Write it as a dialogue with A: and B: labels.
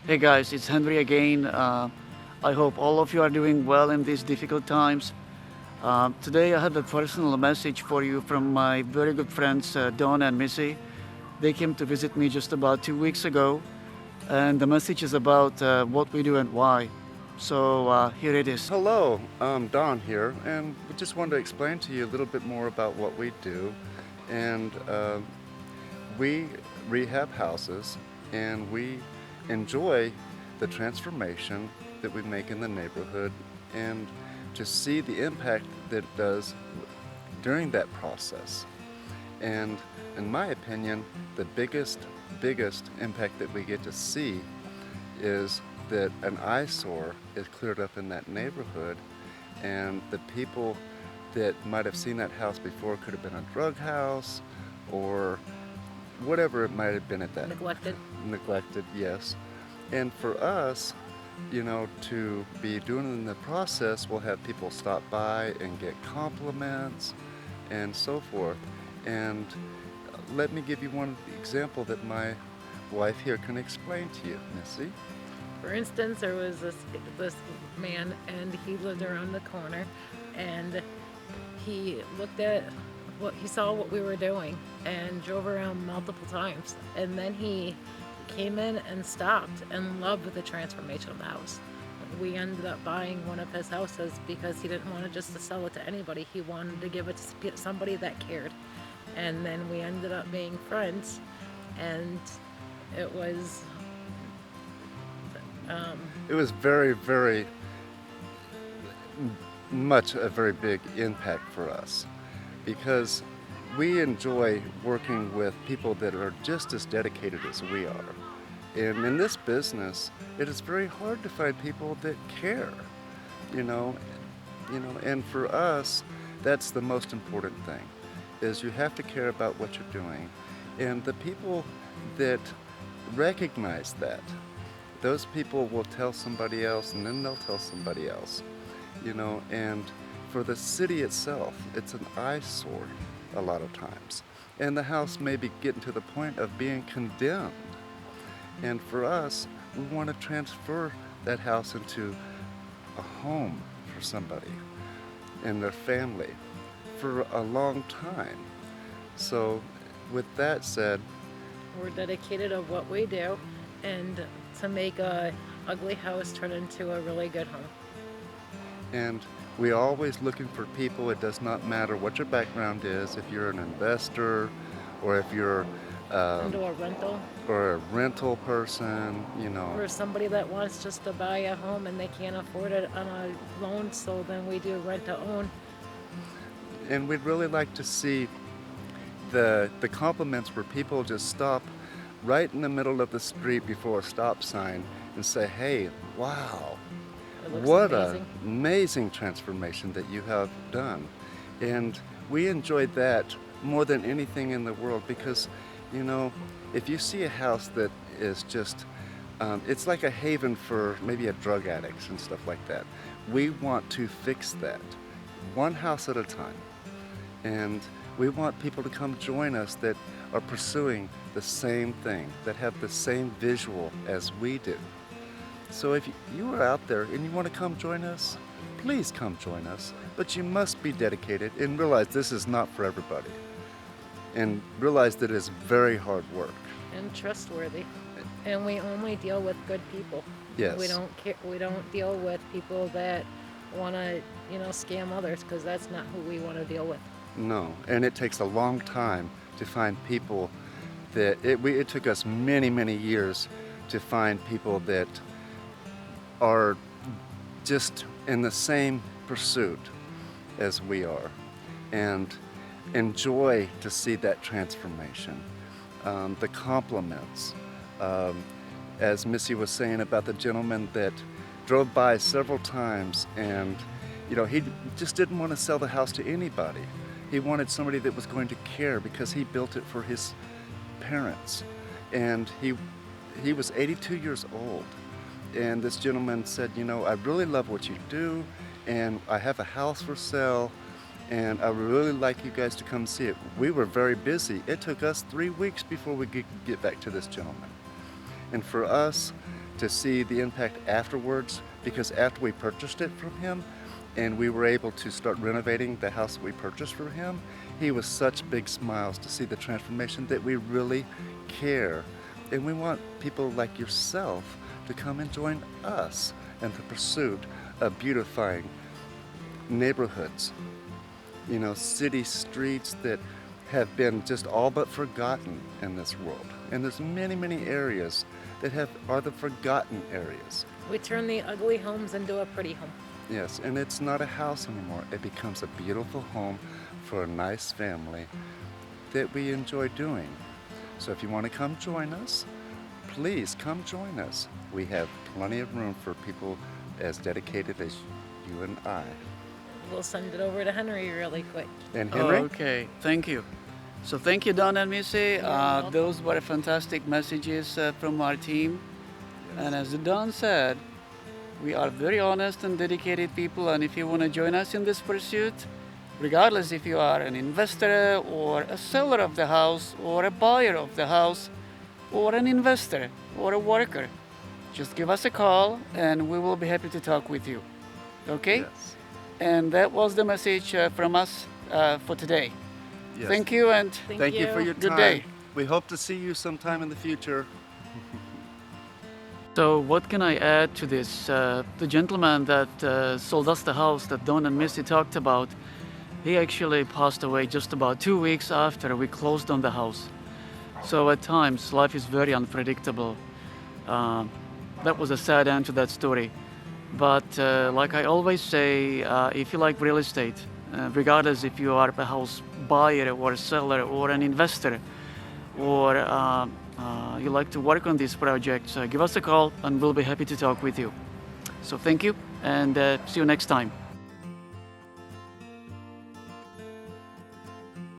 A: Hey guys, it's Henry again. I hope all of you are doing well in these difficult times. Today I have a personal message for you from my very good friends Don and Missy. They came to visit me just about 2 weeks ago, and the message is about what we do and why. So here it is.
B: Hello, Don here, and we just wanted to explain to you a little bit more about what we do. And we rehab houses, and we enjoy the transformation that we make in the neighborhood, and to see the impact that it does during that process. And in my opinion, the biggest impact that we get to see is that an eyesore is cleared up in that neighborhood, and the people that might have seen that house before could have been a drug house or whatever it might have been at that
C: Neglected.
B: neglected, yes. And for us, to be doing it in the process, we'll have people stop by and get compliments and so forth. And let me give you one example that my wife here can explain to you, Missy.
C: For instance, there was this man, and he lived around the corner, and he looked at he saw what we were doing, and drove around multiple times, and then he came in and stopped and loved the transformation of the house. We ended up buying one of his houses because he didn't want to just to sell it to anybody. He wanted to give it to somebody that cared, and then we ended up being friends, and it was
B: It was very, very much a very big impact for us because we enjoy working with people that are just as dedicated as we are. And in this business, it is very hard to find people that care, you know, and for us, that's the most important thing, is you have to care about what you're doing. And the people that recognize that, those people will tell somebody else, and then they'll tell somebody else, and for the city itself, it's an eyesore a lot of times. And the house may be getting to the point of being condemned. And for us, we want to transfer that house into a home for somebody and their family for a long time. So with that said,
C: we're dedicated of what we do, and to make a ugly house turn into a really good home.
B: and we're always looking for people. It does not matter what your background is, if you're an investor or if you're
C: Into a rental,
B: or a rental person,
C: or somebody that wants just to buy a home and they can't afford it on a loan, so then we do rent to own.
B: and we'd really like to see the compliments where people just stop right in the middle of the street before a stop sign and say, hey, wow,
C: It looks
B: what an
C: amazing.
B: amazing transformation that you have done. And we enjoyed that more than anything in the world because, if you see a house that is just, it's like a haven for maybe a drug addicts and stuff like that. We want to fix that one house at a time. And we want people to come join us that are pursuing the same thing, that have the same visual as we do. So if you are out there and you want to come join us, please come join us. But you must be dedicated and realize this is not for everybody. And realize that it's very hard work.
C: And trustworthy. And we only deal with good people.
B: Yes.
C: We don't deal with people that want to, scam others, because that's not who we want to deal with.
B: No. And it takes a long time to find people that it took us many, many years to find people that are just in the same pursuit as we are and enjoy to see that transformation. The compliments, as Missy was saying about the gentleman that drove by several times, and he just didn't want to sell the house to anybody. He wanted somebody that was going to care because he built it for his parents, and he was 82 years old. And this gentleman said, I really love what you do, and I have a house for sale, and I would really like you guys to come see it. We were very busy. It took us 3 weeks before we could get back to this gentleman. And for us to see the impact afterwards, because after we purchased it from him and we were able to start renovating the house that we purchased from him, he was such big smiles to see the transformation that we really care. And we want people like yourself to come and join us in the pursuit of beautifying neighborhoods, city streets that have been just all but forgotten in this world. And there's many, many areas that are the forgotten areas.
C: We turn the ugly homes into a pretty home.
B: Yes, and it's not a house anymore. It becomes a beautiful home for a nice family that we enjoy doing. So if you want to come join us, please come join us. We have plenty of room for people as dedicated as you and I.
C: We'll send it over to Henry really quick.
B: And Henry?
A: Okay, thank you. So thank you, Don and Missy.
C: welcome.
A: Those were fantastic messages from our team. And as Don said, we are very honest and dedicated people. And if you want to join us in this pursuit, regardless if you are an investor or a seller of the house or a buyer of the house or an investor or a worker, just give us a call and we will be happy to talk with you. Okay?
B: Yes.
A: And that was the message from us for today.
B: Yes.
A: Thank you and
B: Thank you for your
A: Good
B: time.
A: day.
B: We hope to see you sometime in the future.
A: so what can I add to this? The gentleman that sold us the house that Don and Missy talked about, he actually passed away just about 2 weeks after we closed on the house. So at times life is very unpredictable. That was a sad end to that story. But like I always say, if you like real estate, regardless if you are a house buyer or seller or an investor, or you like to work on these projects, give us a call and we'll be happy to talk with you. So thank you and see you next time.